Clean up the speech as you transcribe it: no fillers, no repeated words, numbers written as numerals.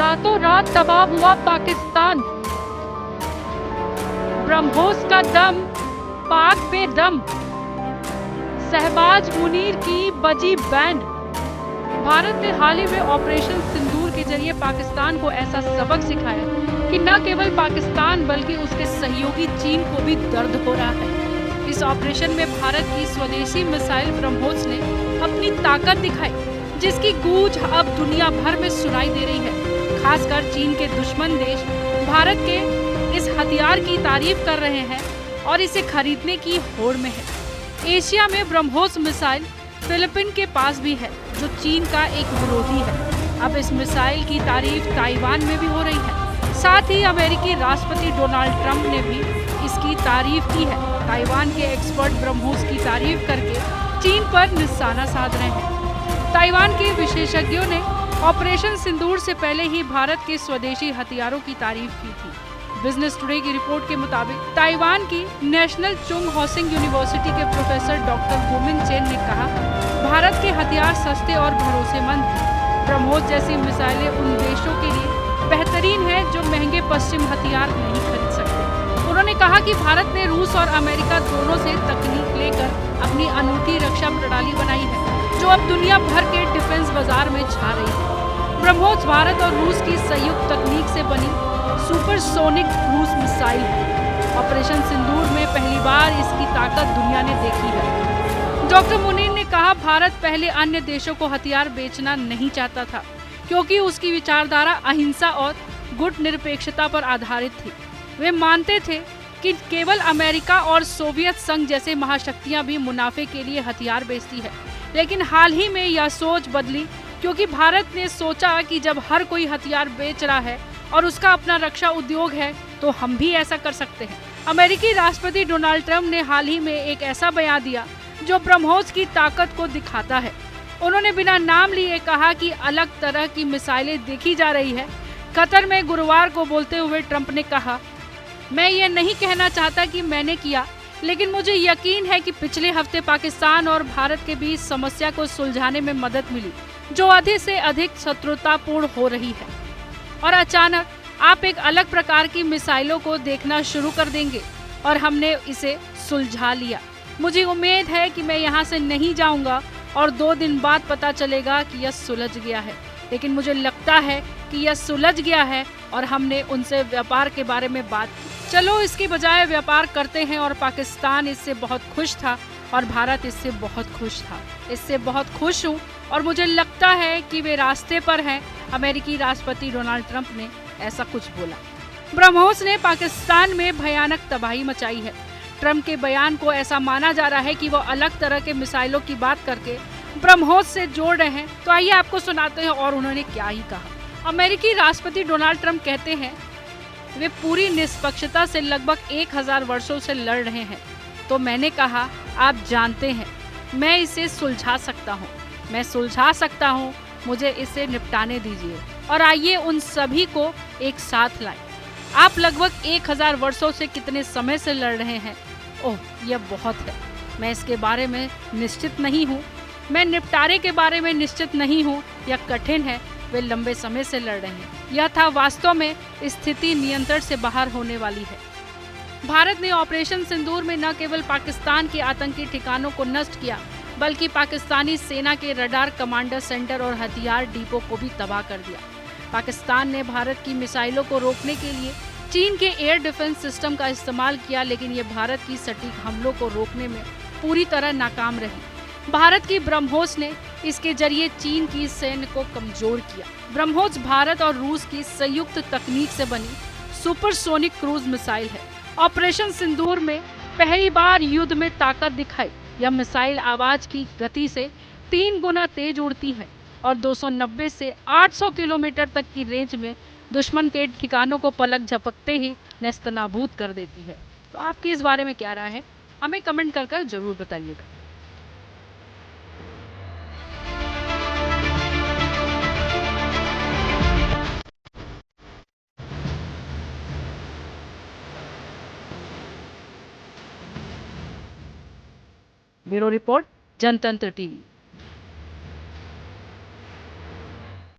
रातों रात तबाह हुआ पाकिस्तान। ब्रह्मोस का दम पाक पे दम। शहबाज मुनीर की बजी बैंड। भारत ने हाल ही में ऑपरेशन सिंदूर के जरिए पाकिस्तान को ऐसा सबक सिखाया कि न केवल पाकिस्तान बल्कि उसके सहयोगी चीन को भी दर्द हो रहा है। इस ऑपरेशन में भारत की स्वदेशी मिसाइल ब्रह्मोस ने अपनी ताकत दिखाई, जिसकी गूंज अब दुनिया भर में सुनाई दे रही है। खासकर चीन के दुश्मन देश भारत के इस हथियार की तारीफ कर रहे हैं और इसे खरीदने की होड़ में है। एशिया में ब्रह्मोस मिसाइल फिलीपीन के पास भी है, जो चीन का एक विरोधी है। अब इस मिसाइल की तारीफ ताइवान में भी हो रही है। साथ ही अमेरिकी राष्ट्रपति डोनाल्ड ट्रंप ने भी इसकी तारीफ की है। ताइवान के एक्सपर्ट ब्रह्मोस की तारीफ करके चीन पर निशाना साध रहे हैं। ताइवान के विशेषज्ञों ने ऑपरेशन सिंदूर से पहले ही भारत के स्वदेशी हथियारों की तारीफ की थी। बिजनेस टुडे की रिपोर्ट के मुताबिक ताइवान की नेशनल चुंग हॉसिंग यूनिवर्सिटी के प्रोफेसर डॉक्टर गुमिंग चेन ने कहा, भारत के हथियार सस्ते और भरोसेमंद हैं। ब्रह्मोस जैसी मिसाइलें उन देशों के लिए बेहतरीन है जो महंगे पश्चिम हथियार नहीं खरीद सकते। उन्होंने कहा कि भारत ने रूस और अमेरिका दोनों से तकनीक लेकर अपनी अनूठी रक्षा प्रणाली बनाई है, जो अब दुनिया भर के डिफेंस बाजार में छा रही है। ब्रह्मोस भारत और रूस की संयुक्त तकनीक से बनी सुपरसोनिक क्रूज मिसाइल है। ऑपरेशन सिंदूर में पहली बार इसकी ताकत दुनिया ने देखी है। डॉक्टर मुनीर ने कहा, भारत पहले अन्य देशों को हथियार बेचना नहीं चाहता था, क्योंकि उसकी विचारधारा अहिंसा और गुट निरपेक्षता पर आधारित थी। वे मानते थे कि केवल अमेरिका और सोवियत संघ जैसे महाशक्तियां भी मुनाफे के लिए हथियार बेचती है। लेकिन हाल ही में यह सोच बदली, क्योंकि भारत ने सोचा कि जब हर कोई हथियार बेच रहा है और उसका अपना रक्षा उद्योग है, तो हम भी ऐसा कर सकते हैं। अमेरिकी राष्ट्रपति डोनाल्ड ट्रंप ने हाल ही में एक ऐसा बयान दिया जो ब्रह्मोस की ताकत को दिखाता है। उन्होंने बिना नाम लिए कहा कि अलग तरह की मिसाइलें देखी जा रही है। कतर में गुरुवार को बोलते हुए ट्रंप ने कहा, मैं ये नहीं कहना चाहता कि मैंने किया, लेकिन मुझे यकीन है कि पिछले हफ्ते पाकिस्तान और भारत के बीच समस्या को सुलझाने में मदद मिली, जो अधिक से अधिक शत्रुतापूर्ण हो रही है। और अचानक आप एक अलग प्रकार की मिसाइलों को देखना शुरू कर देंगे और हमने इसे सुलझा लिया। मुझे उम्मीद है कि मैं यहाँ से नहीं जाऊँगा और 2 दिन बाद पता चलेगा कि यह सुलझ गया है, लेकिन मुझे लगता है कि यह सुलझ गया है और हमने उनसे व्यापार के बारे में बात की। चलो इसके बजाय व्यापार करते हैं। और पाकिस्तान इससे बहुत खुश था और भारत इससे बहुत खुश था। इससे बहुत खुश हूँ और मुझे लगता है कि वे रास्ते पर हैं। अमेरिकी राष्ट्रपति डोनाल्ड ट्रंप ने ऐसा कुछ बोला। ब्रह्मोस ने पाकिस्तान में भयानक तबाही मचाई है। ट्रंप के बयान को ऐसा माना जा रहा है कि वो अलग तरह के मिसाइलों की बात करके ब्रह्मोस से जोड़ रहे हैं। तो आइए आपको सुनाते हैं और उन्होंने क्या ही कहा। अमेरिकी राष्ट्रपति डोनाल्ड ट्रंप कहते हैं, वे पूरी निष्पक्षता से लगभग 1000 वर्षों से लड़ रहे हैं। तो मैंने कहा, आप जानते हैं, मैं इसे सुलझा सकता हूँ, मैं सुलझा सकता हूँ, मुझे इसे निपटाने दीजिए और आइए उन सभी को एक साथ लाएं। आप लगभग 1000 वर्षों से कितने समय से लड़ रहे हैं? ओह, यह बहुत है। मैं इसके बारे में निश्चित नहीं हूँ, मैं निपटारे के बारे में निश्चित नहीं हूँ। यह कठिन है, वे लंबे समय से लड़ रहे हैं। यह था वास्तव में स्थिति नियंत्रण से बाहर होने वाली है। भारत ने ऑपरेशन सिंदूर में न केवल पाकिस्तान के आतंकी ठिकानों को नष्ट किया, बल्कि पाकिस्तानी सेना के रडार कमांडर सेंटर और हथियार डिपो को भी तबाह कर दिया। पाकिस्तान ने भारत की मिसाइलों को रोकने के लिए चीन के एयर डिफेंस सिस्टम का इस्तेमाल किया, लेकिन ये भारत की सटीक हमलों को रोकने में पूरी तरह नाकाम रही। भारत की ब्रह्मोस ने इसके जरिए चीन की सैन्य को कमजोर किया। ब्रह्मोस भारत और रूस की संयुक्त तकनीक से बनी सुपरसोनिक क्रूज मिसाइल है। ऑपरेशन सिंदूर में पहली बार युद्ध में ताकत दिखाई। यह मिसाइल आवाज की गति से 3 गुना तेज उड़ती है और 290 से 800 किलोमीटर तक की रेंज में दुश्मन के ठिकानों को पलक झपकते ही नेस्तनाबूद कर देती है। तो आपकी इस बारे में क्या राय है, हमें कमेंट कर जरूर बताइएगा। ब्यूरो रिपोर्ट, जनतंत्र टीवी।